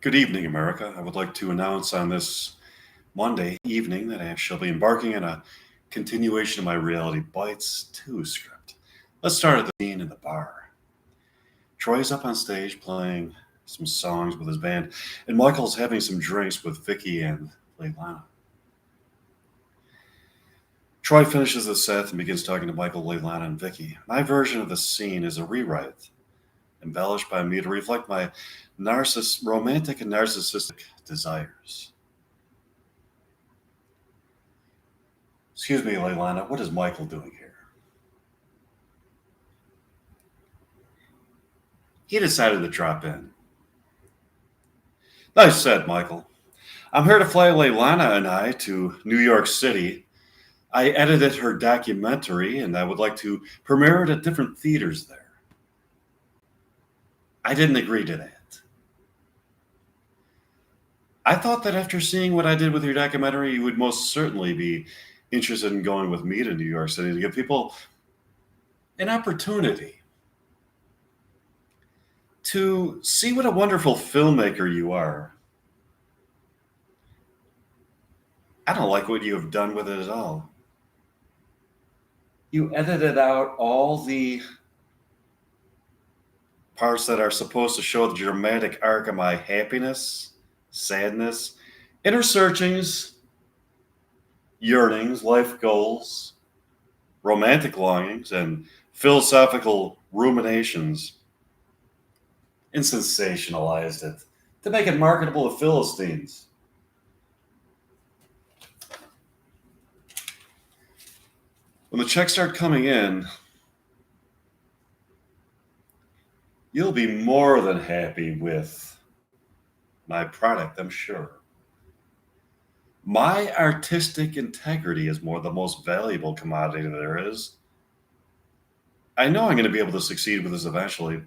Good evening, America. I would like to announce on this Monday evening that I shall be embarking on a continuation of my Reality Bites 2 script. Let's start at the scene in the bar. Troy's up on stage playing some songs with his band, and Michael's having some drinks with Vicky and Leilana. Troy finishes the set and begins talking to Michael, Leilana, and Vicky. My version of the scene is a rewrite, embellished by me to reflect my romantic and narcissistic desires. Excuse me, Leilana, what is Michael doing here? He decided to drop in. Nice said, Michael. I'm here to fly Leilana and I to New York City. I edited her documentary and I would like to premiere it at different theaters there. I didn't agree to that. I thought that after seeing what I did with your documentary, you would most certainly be interested in going with me to New York City to give people an opportunity to see what a wonderful filmmaker you are. I don't like what you have done with it at all. You edited out all the parts that are supposed to show the dramatic arc of my happiness, sadness, inner searchings, yearnings, life goals, romantic longings, and philosophical ruminations, and sensationalized it to make it marketable to Philistines. When the checks start coming in, you'll be more than happy with my product, I'm sure. My artistic integrity is the most valuable commodity there is. I know I'm going to be able to succeed with this eventually.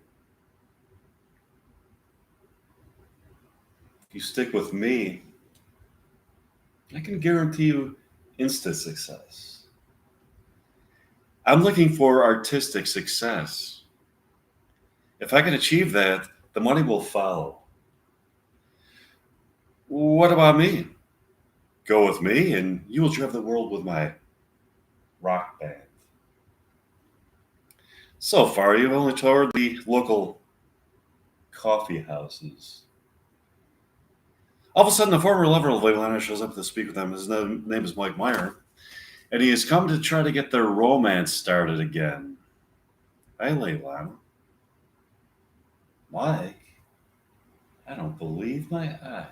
If you stick with me, I can guarantee you instant success. I'm looking for artistic success. If I can achieve that, the money will follow. What about me? Go with me and you will drive the world with my rock band. So far, you've only toured the local coffee houses. All of a sudden, the former lover of Leilana shows up to speak with them. His name is Mike Meyer, and he has come to try to get their romance started again. Hi, Leilana. Mike, I don't believe my eyes.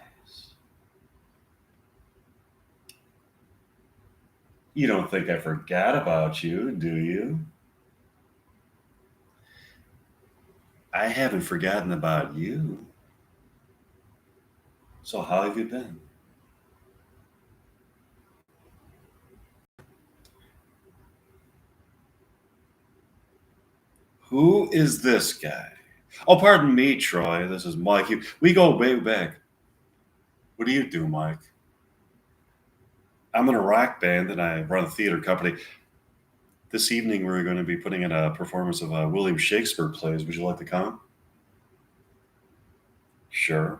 You don't think I forgot about you, do you? I haven't forgotten about you. So how have you been? Who is this guy? Oh, pardon me, Troy. This is Mike. We go way back. What do you do, Mike? I'm in a rock band and I run a theater company. This evening, we're going to be putting in a performance of William Shakespeare plays. Would you like to come? Sure.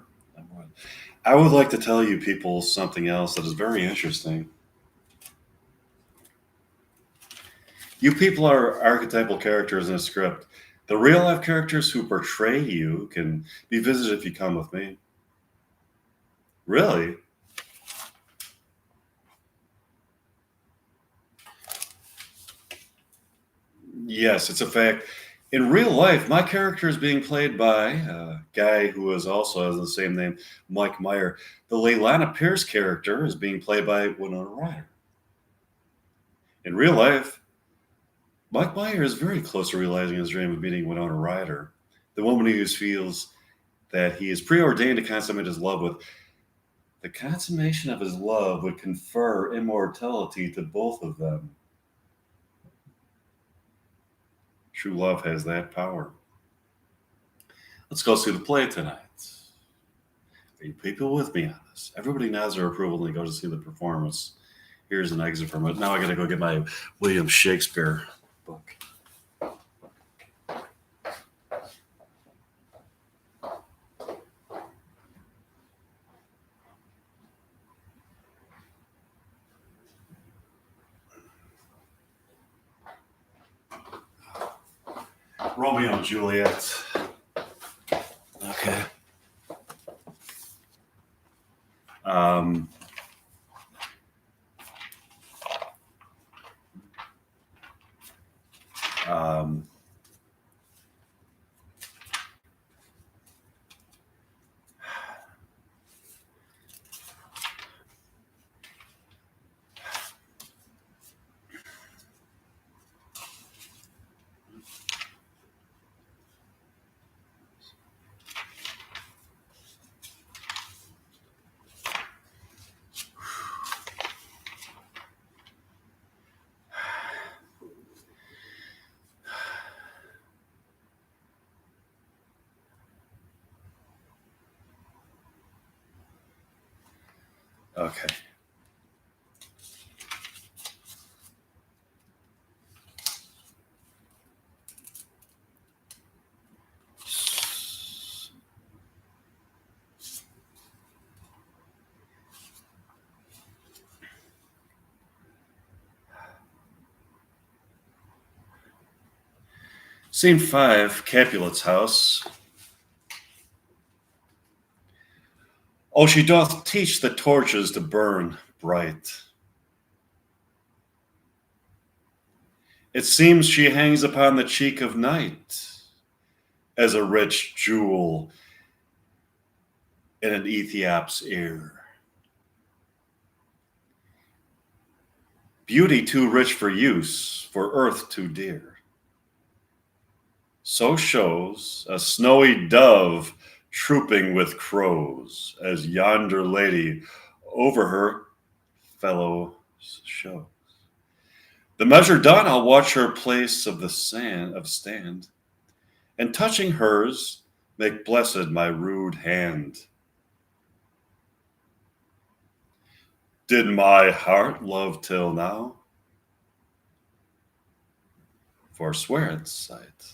I would like to tell you people something else that is very interesting. You people are archetypal characters in a script. The real life characters who portray you can be visited if you come with me. Really? Yes, it's a fact. In real life, my character is being played by a guy who is also has the same name, Mike Meyer. The Leilana Pierce character is being played by Winona Ryder. In real life, Mike Meyer is very close to realizing his dream of meeting Winona Ryder, the woman he feels that he is preordained to consummate his love with. The consummation of his love would confer immortality to both of them. True love has that power. Let's go see the play tonight. Are you people with me on this? Everybody nods their approval and they go to see the performance. Here's an exit from it. Now I got to go get my William Shakespeare book. Romeo and Juliet. Okay. Um, um, okay. Scene 5, Capulet's house. Oh, she doth teach the torches to burn bright. It seems she hangs upon the cheek of night as a rich jewel in an Ethiop's ear. Beauty too rich for use, for earth too dear. So shows a snowy dove trooping with crows, as yonder lady over her fellows shows. The measure done, I'll watch her place of the sand of stand, and touching hers, make blessed my rude hand. Did my heart love till now? Forswear its sight,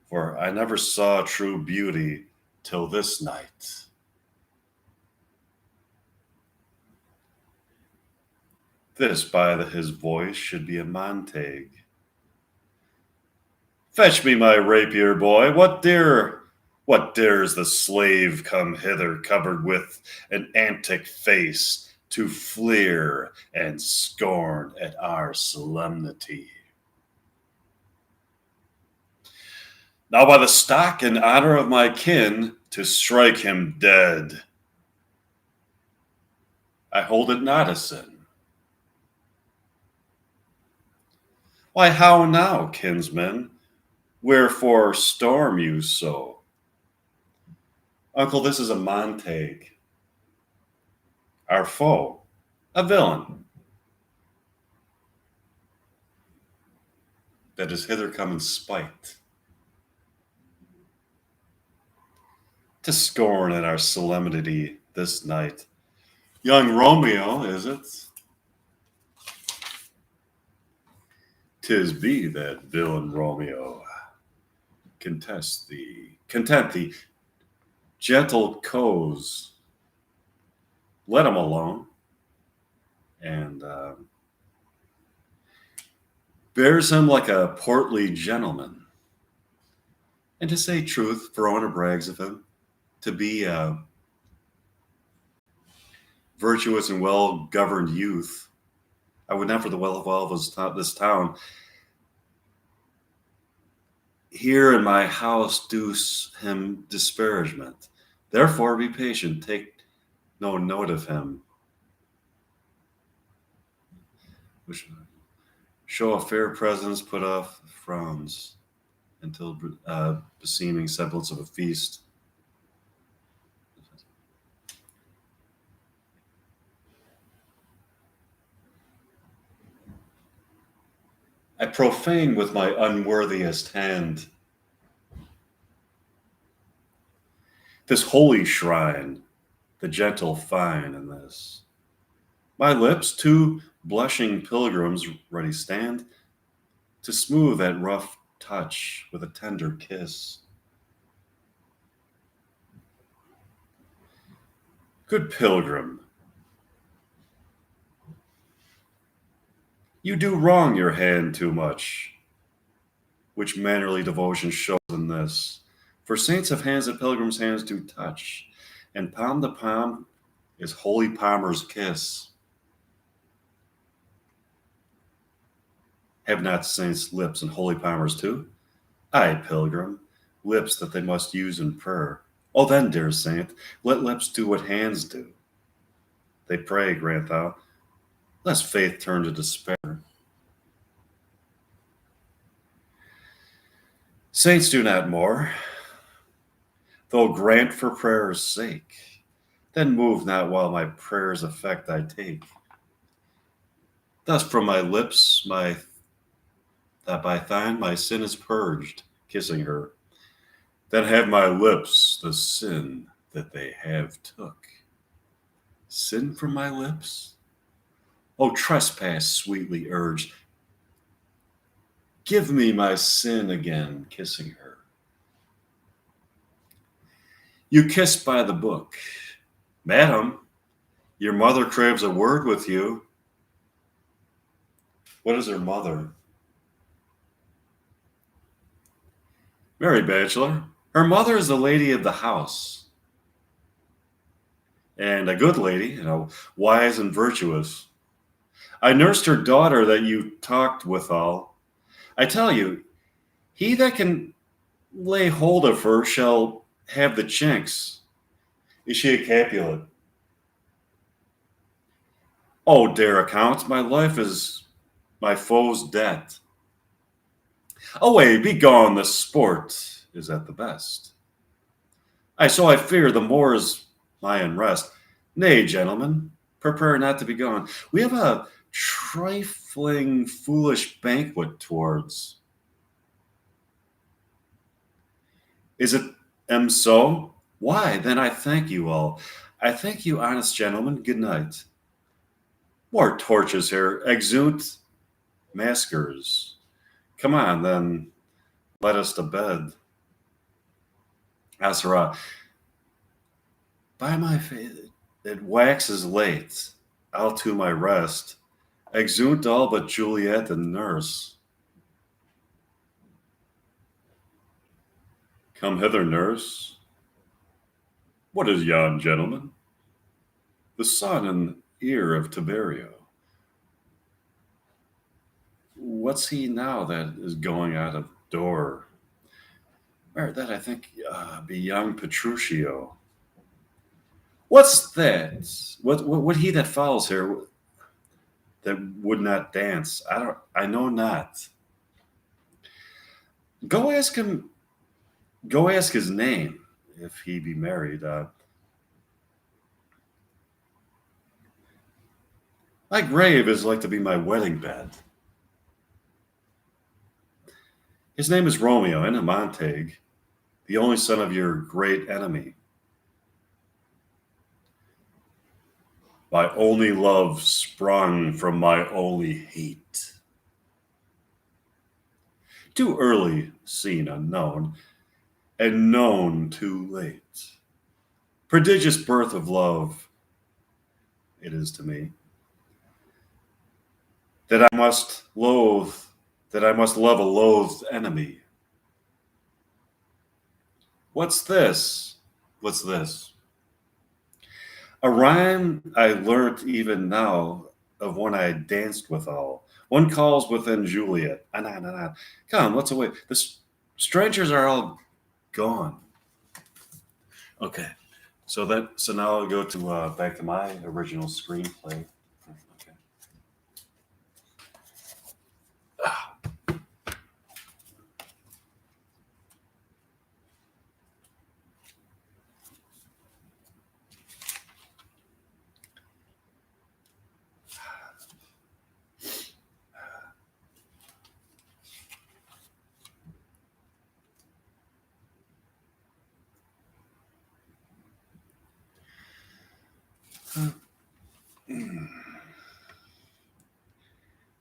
for I never saw true beauty till this night. This by his voice should be a Montague. Fetch me my rapier, boy. What dares the slave come hither covered with an antic face to fleer and scorn at our solemnity? Now by the stock and honor of my kin, to strike him dead, I hold it not a sin. Why, how now, kinsmen? Wherefore storm you so? Uncle, this is a Montague, our foe, a villain, that is hither come in spite, to scorn at our solemnity this night. Young Romeo, is it? 'Tis be that villain Romeo. Content thee, gentle coz. Let him alone. And bears him like a portly gentleman. And to say truth, Verona brags of him to be a virtuous and well-governed youth. I would not for the well of all of this town. Here in my house do him disparagement. Therefore be patient, take no note of him. Which show a fair presence, put off frowns, until beseeming semblance of a feast. I profane with my unworthiest hand this holy shrine, the gentle fine in this. My lips, two blushing pilgrims, ready stand to smooth that rough touch with a tender kiss. Good pilgrim, you do wrong your hand too much which mannerly devotion shows in this. For saints have hands that pilgrims' hands do touch, and palm to palm is holy palmer's kiss. Have not saints lips and holy palmers too? Ay, pilgrim, lips that they must use in prayer. Oh, then, dear saint, let lips do what hands do. They pray, grant thou, lest faith turn to despair. Saints do not more, though grant for prayer's sake. Then move not while my prayer's effect I take. Thus from my lips, that by thine my sin is purged, kissing her. Then have my lips the sin that they have took. Sin from my lips? Oh, trespass sweetly urged. Give me my sin again, kissing her. You kiss by the book. Madam, your mother craves a word with you. What is her mother? Mary Bachelor. Her mother is the lady of the house, and a good lady, wise and virtuous. I nursed her daughter that you talked withal. I tell you, he that can lay hold of her shall have the chinks. Is she a Capulet? Oh, dare account, my life is my foe's debt. Away, be gone, the sport is at the best. So I fear the more is my unrest. Nay, gentlemen, prepare not to be gone. We have a trifling, foolish banquet towards. Is it so? Why, then I thank you all. I thank you, honest gentlemen. Good night. More torches here. Exunt maskers. Come on, then let us to bed. Asera, by my faith, it waxes late. I'll to my rest. Exunt all but Juliet and nurse. Come hither, nurse. What is yon gentleman? The son and ear of Tiberio. What's he now that is going out of door? Or that I think be young Petruchio. What's that? What he that follows here that would not dance? I know not. Go ask him. Go ask his name if he be married. My grave is like to be my wedding bed. His name is Romeo, and a Montague, the only son of your great enemy. My only love sprung from my only hate. Too early seen unknown, and known too late. Prodigious birth of love, it is to me, that I must love a loathed enemy. What's this? What's this? A rhyme I learnt even now of one I danced withal. One calls within Juliet. Anan. Come, let's away. The strangers are all gone. Okay, so now I'll go to back to my original screenplay. Okay.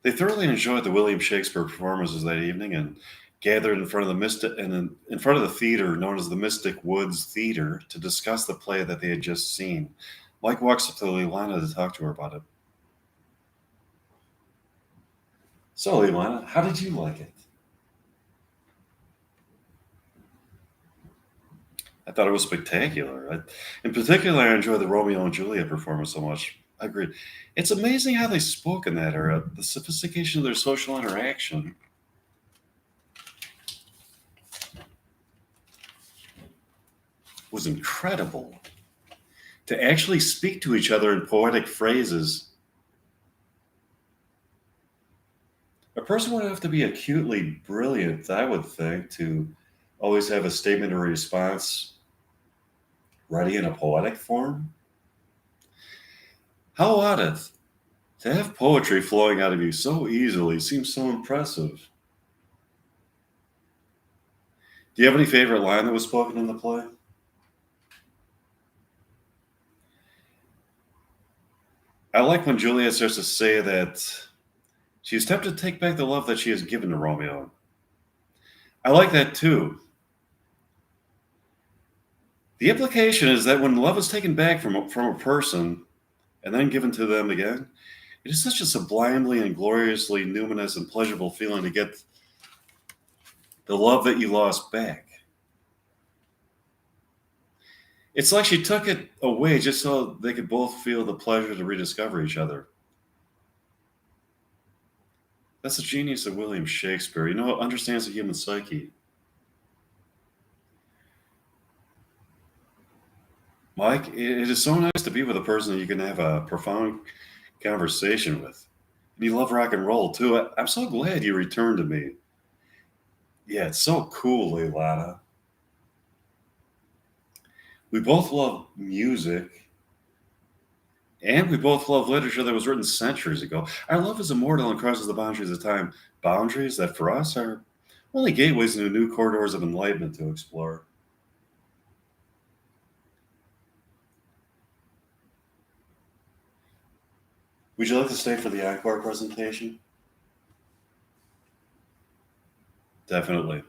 They thoroughly enjoyed the William Shakespeare performances that evening and gathered in front of the theater known as the Mystic Woods Theater to discuss the play that they had just seen. Mike walks up to Leilana to talk to her about it. So, Leilana, how did you like it? I thought it was spectacular. In particular, I enjoyed the Romeo and Juliet performance so much. I agree. It's amazing how they spoke in that era. The sophistication of their social interaction was incredible. To actually speak to each other in poetic phrases, a person would have to be acutely brilliant, I would think, to always have a statement or response ready in a poetic form. How odd it to have poetry flowing out of you so easily seems so impressive. Do you have any favorite line that was spoken in the play? I like when Juliet starts to say that she is tempted to take back the love that she has given to Romeo. I like that too. The implication is that when love is taken back from a person and then given to them again, it is such a sublimely and gloriously numinous and pleasurable feeling to get the love that you lost back. It's like she took it away just so they could both feel the pleasure to rediscover each other. That's the genius of William Shakespeare. You know, understands the human psyche. Mike, it is so nice to be with a person that you can have a profound conversation with. And you love rock and roll too. I'm so glad you returned to me. Yeah, it's so cool, Leilana. We both love music, and we both love literature that was written centuries ago. Our love is immortal and crosses the boundaries of time. Boundaries that for us are only gateways into new corridors of enlightenment to explore. Would you like to stay for the encore presentation? Definitely.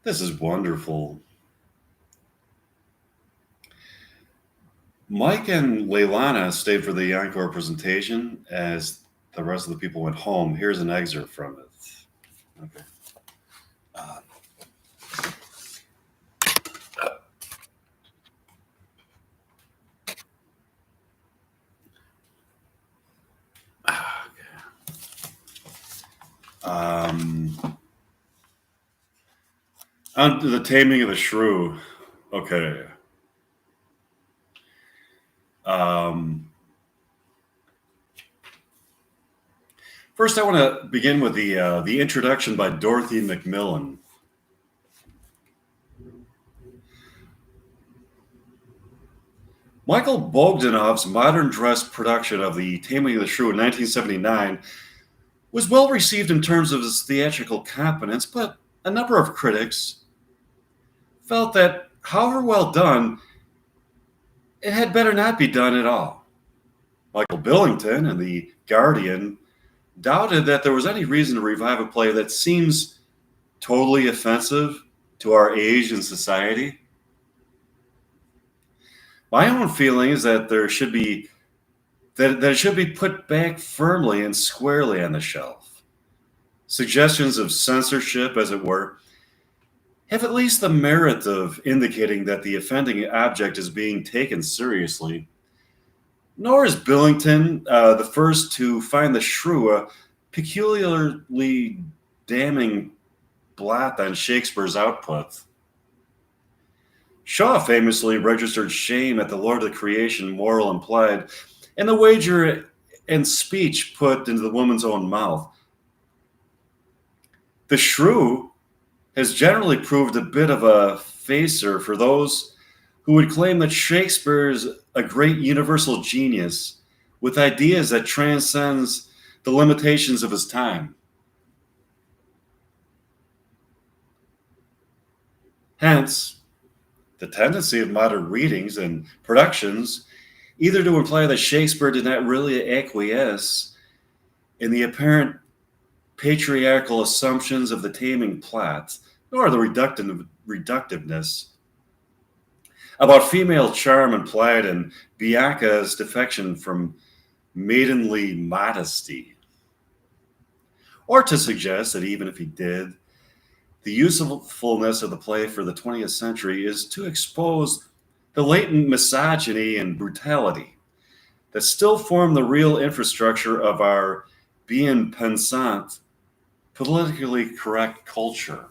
This is wonderful. Mike and Leilana stayed for the encore presentation as the rest of the people went home. Here's an excerpt from it. Okay. Uh, um, on to the taming of the shrew. Okay. Um, First, I want to begin with the introduction by Dorothy Macmillan. Michael Bogdanov's modern dress production of The Taming of the Shrew in 1979 was well received in terms of its theatrical competence, but a number of critics felt that, however well done, it had better not be done at all. Michael Billington and The Guardian doubted that there was any reason to revive a play that seems totally offensive to our age and society. My own feeling is that that it should be put back firmly and squarely on the shelf. Suggestions of censorship, as it were, have at least the merit of indicating that the offending object is being taken seriously. Nor is Billington the first to find the shrew a peculiarly damning blot on Shakespeare's output. Shaw famously registered shame at the Lord of the Creation moral implied, and the wager and speech put into the woman's own mouth. The shrew has generally proved a bit of a facer for those who would claim that Shakespeare is a great universal genius with ideas that transcends the limitations of his time. Hence, the tendency of modern readings and productions either to imply that Shakespeare did not really acquiesce in the apparent patriarchal assumptions of the taming plot, nor the reductiveness about female charm implied in Bianca's defection from maidenly modesty, or to suggest that even if he did, The usefulness of the play for the 20th century is to expose the latent misogyny and brutality that still form the real infrastructure of our bien pensant, politically correct culture.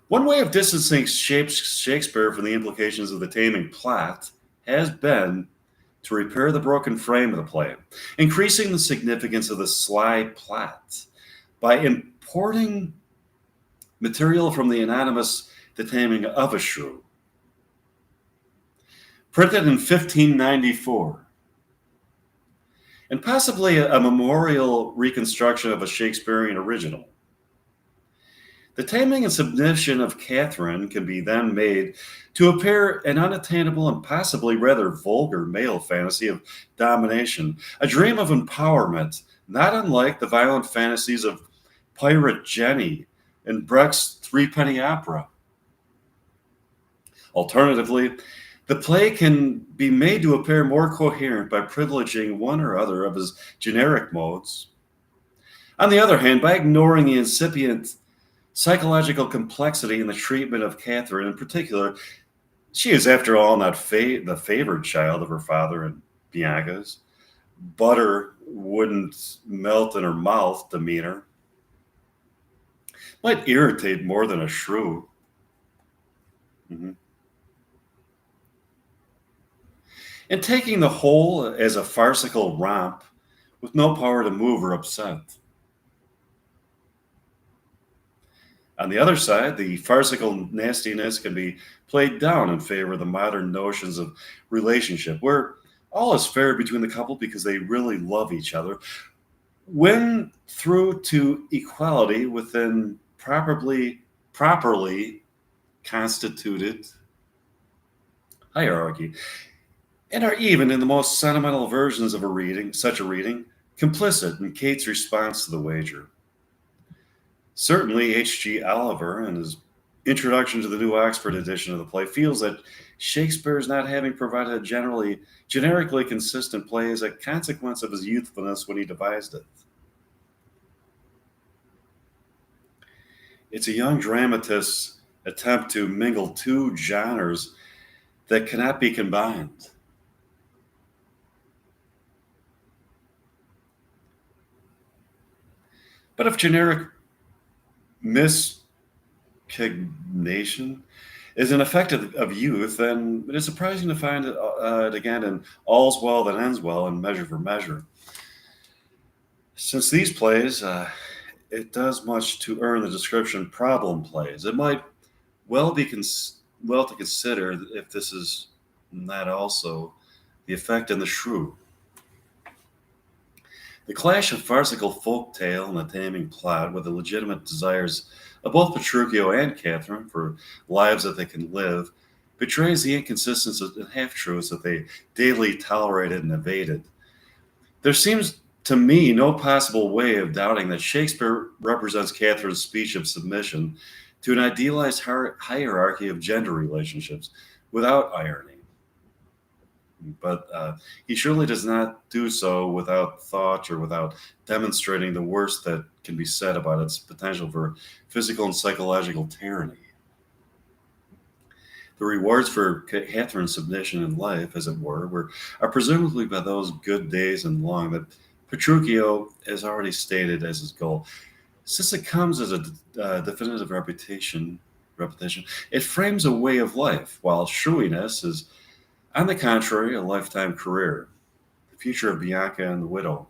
One way of distancing Shakespeare from the implications of the taming plot has been to repair the broken frame of the play, increasing the significance of the sly plot by importing material from the anonymous The Taming of a Shrew, printed in 1594, and possibly a memorial reconstruction of a Shakespearean original. The taming and submission of Catherine can be then made to appear an unattainable and possibly rather vulgar male fantasy of domination, a dream of empowerment, not unlike the violent fantasies of Pirate Jenny in Brecht's Threepenny Opera. Alternatively, the play can be made to appear more coherent by privileging one or other of his generic modes. On the other hand, by ignoring the incipient psychological complexity in the treatment of Catherine in particular, she is, after all, not the favored child of her father and Bianca's. Butter wouldn't melt in her mouth demeanor might irritate more than a shrew. Mhm. And taking the whole as a farcical romp with no power to move or upset. On the other side, the farcical nastiness can be played down in favor of the modern notions of relationship, where all is fair between the couple because they really love each other, when through to equality within properly constituted hierarchy, and are even in the most sentimental versions of such a reading, complicit in Kate's response to the wager. Certainly, H.G. Oliver, in his introduction to the New Oxford edition of the play, feels that Shakespeare's not having provided a generically consistent play is a consequence of his youthfulness when he devised it. It's a young dramatist's attempt to mingle two genres that cannot be combined. But if generic miscegnation is an effect of youth, then it is surprising to find it again in All's Well That Ends Well and Measure for Measure. Since these plays, it does much to earn the description problem plays. It might well be well to consider if this is not also the effect in The Shrew. The clash of farcical folk tale and the taming plot with the legitimate desires of both Petruchio and Catherine for lives that they can live betrays the inconsistencies and half-truths that they daily tolerated and evaded. There seems to me no possible way of doubting that Shakespeare represents Catherine's speech of submission to an idealized hierarchy of gender relationships without irony. But he surely does not do so without thought or without demonstrating the worst that can be said about its potential for physical and psychological tyranny. The rewards for Catherine's submission in life, as it were, are presumably by those good days and long that Petruchio has already stated as his goal. Since it comes as a definitive repetition, it frames a way of life, while shrewiness is, on the contrary, a lifetime career. The future of Bianca and the widow.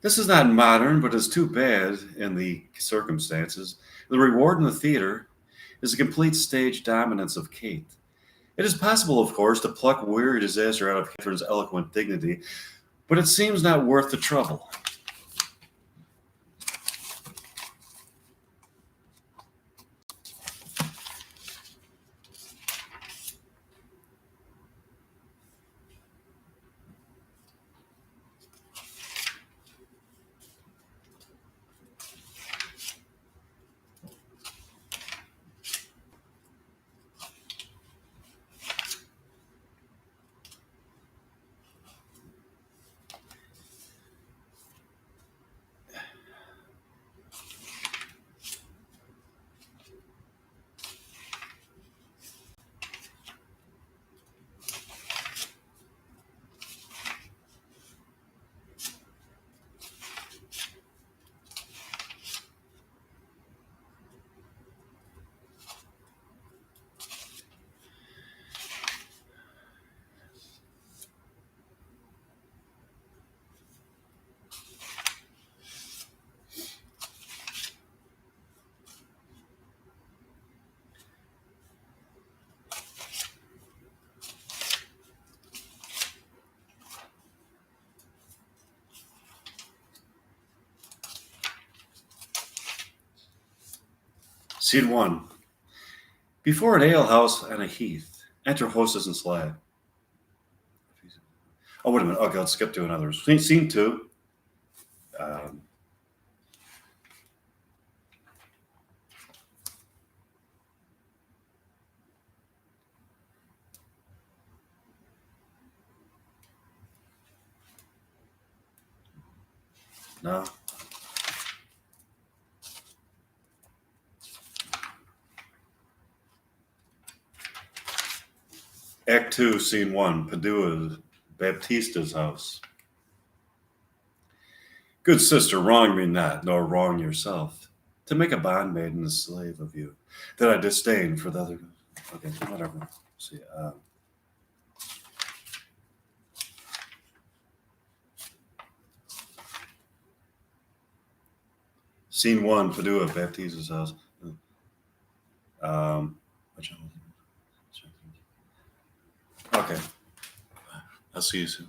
This is not modern, but is too bad in the circumstances. The reward in the theater is a complete stage dominance of Kate. It is possible, of course, to pluck weary disaster out of Catherine's eloquent dignity, but it seems not worth the trouble. Scene one. Before an alehouse on a heath, enter hostess and slag. Oh, wait a minute. Okay, let's skip to another. Scene two. Um, no. Act two, scene one. Padua, Baptista's house. Good sister, wrong me not, nor wrong yourself, to make a bondmaiden a slave of you, that I disdain for the other. Okay, whatever. See, scene one, Padua, Baptista's house. Um, okay, I'll see you soon.